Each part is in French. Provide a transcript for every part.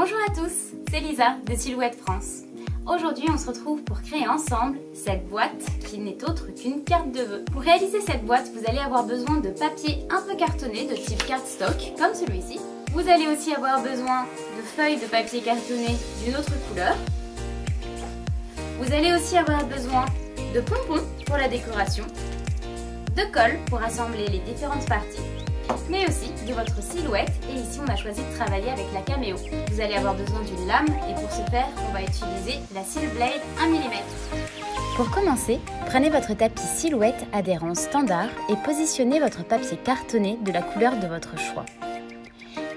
Bonjour à tous, c'est Lisa de Silhouette France. Aujourd'hui, on se retrouve pour créer ensemble cette boîte qui n'est autre qu'une carte de vœux. Pour réaliser cette boîte, vous allez avoir besoin de papier un peu cartonné de type cardstock, comme celui-ci. Vous allez aussi avoir besoin de feuilles de papier cartonné d'une autre couleur. Vous allez aussi avoir besoin de pompons pour la décoration, de colle pour assembler les différentes parties, mais aussi de votre silhouette. Et ici on a choisi de travailler avec la caméo. Vous allez avoir besoin d'une lame et pour ce faire on va utiliser la Seal Blade 1 mm. Pour commencer, prenez votre tapis silhouette adhérent standard et positionnez votre papier cartonné de la couleur de votre choix.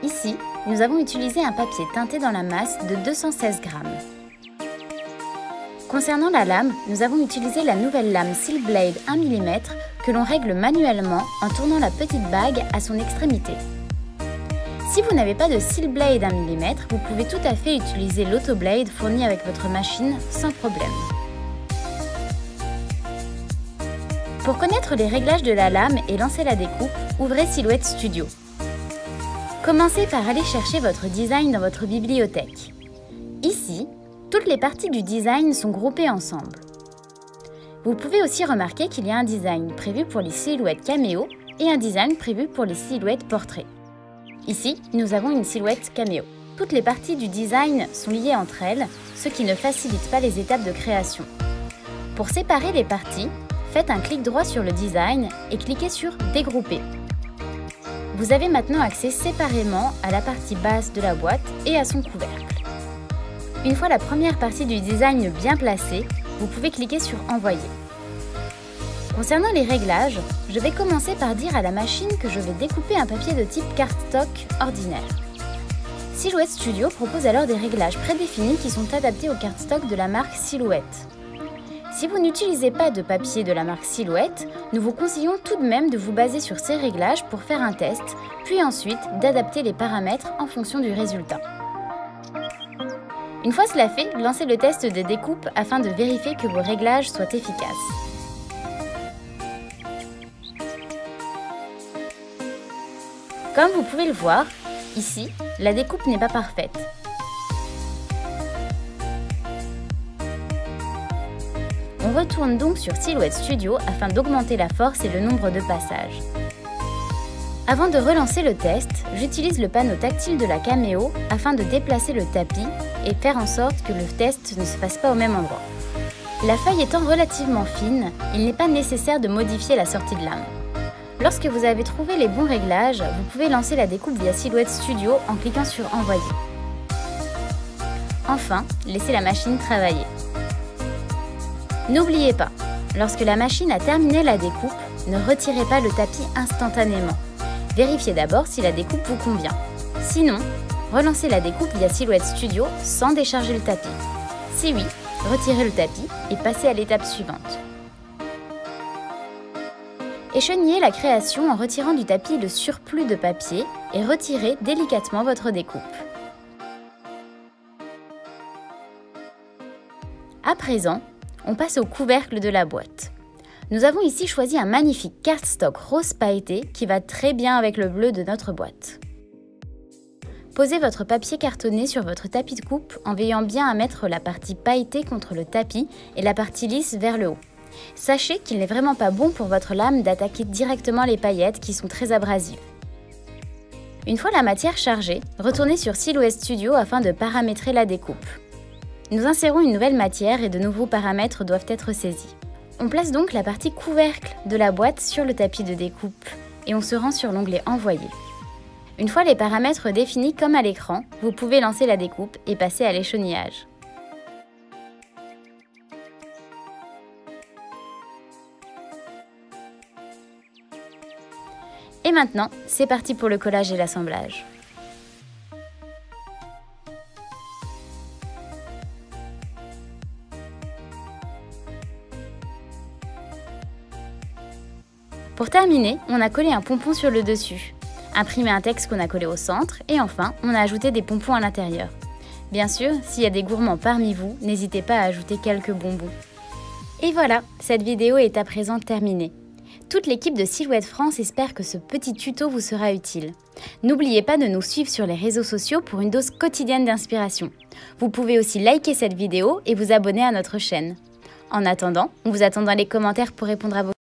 Ici, nous avons utilisé un papier teinté dans la masse de 216 grammes. Concernant la lame, nous avons utilisé la nouvelle lame Seal Blade 1 mm que l'on règle manuellement en tournant la petite bague à son extrémité. Si vous n'avez pas de Seal Blade 1 mm, vous pouvez tout à fait utiliser l'Autoblade fourni avec votre machine sans problème. Pour connaître les réglages de la lame et lancer la découpe, ouvrez Silhouette Studio. Commencez par aller chercher votre design dans votre bibliothèque. Ici, toutes les parties du design sont groupées ensemble. Vous pouvez aussi remarquer qu'il y a un design prévu pour les silhouettes caméo et un design prévu pour les silhouettes portrait. Ici, nous avons une silhouette caméo. Toutes les parties du design sont liées entre elles, ce qui ne facilite pas les étapes de création. Pour séparer les parties, faites un clic droit sur le design et cliquez sur « Dégrouper ». Vous avez maintenant accès séparément à la partie basse de la boîte et à son couvercle. Une fois la première partie du design bien placée, vous pouvez cliquer sur « Envoyer ». Concernant les réglages, je vais commencer par dire à la machine que je vais découper un papier de type cardstock ordinaire. Silhouette Studio propose alors des réglages prédéfinis qui sont adaptés au cardstock de la marque Silhouette. Si vous n'utilisez pas de papier de la marque Silhouette, nous vous conseillons tout de même de vous baser sur ces réglages pour faire un test, puis ensuite d'adapter les paramètres en fonction du résultat. Une fois cela fait, lancez le test de découpe afin de vérifier que vos réglages soient efficaces. Comme vous pouvez le voir, ici, la découpe n'est pas parfaite. On retourne donc sur Silhouette Studio afin d'augmenter la force et le nombre de passages. Avant de relancer le test, j'utilise le panneau tactile de la caméo afin de déplacer le tapis et faire en sorte que le test ne se fasse pas au même endroit. La feuille étant relativement fine, il n'est pas nécessaire de modifier la sortie de lame. Lorsque vous avez trouvé les bons réglages, vous pouvez lancer la découpe via Silhouette Studio en cliquant sur « Envoyer ». Enfin, laissez la machine travailler. N'oubliez pas, lorsque la machine a terminé la découpe, ne retirez pas le tapis instantanément. Vérifiez d'abord si la découpe vous convient. Sinon, relancez la découpe via Silhouette Studio sans décharger le tapis. Si oui, retirez le tapis et passez à l'étape suivante. Écheniez la création en retirant du tapis le surplus de papier et retirez délicatement votre découpe. À présent, on passe au couvercle de la boîte. Nous avons ici choisi un magnifique cardstock rose pailleté qui va très bien avec le bleu de notre boîte. Posez votre papier cartonné sur votre tapis de coupe en veillant bien à mettre la partie pailletée contre le tapis et la partie lisse vers le haut. Sachez qu'il n'est vraiment pas bon pour votre lame d'attaquer directement les paillettes qui sont très abrasives. Une fois la matière chargée, retournez sur Silhouette Studio afin de paramétrer la découpe. Nous insérons une nouvelle matière et de nouveaux paramètres doivent être saisis. On place donc la partie couvercle de la boîte sur le tapis de découpe et on se rend sur l'onglet « Envoyer ». Une fois les paramètres définis comme à l'écran, vous pouvez lancer la découpe et passer à l'échantillonnage. Et maintenant, c'est parti pour le collage et l'assemblage. Pour terminer, on a collé un pompon sur le dessus, imprimé un texte qu'on a collé au centre et enfin, on a ajouté des pompons à l'intérieur. Bien sûr, s'il y a des gourmands parmi vous, n'hésitez pas à ajouter quelques bonbons. Et voilà, cette vidéo est à présent terminée. Toute l'équipe de Silhouette France espère que ce petit tuto vous sera utile. N'oubliez pas de nous suivre sur les réseaux sociaux pour une dose quotidienne d'inspiration. Vous pouvez aussi liker cette vidéo et vous abonner à notre chaîne. En attendant, on vous attend dans les commentaires pour répondre à vos questions.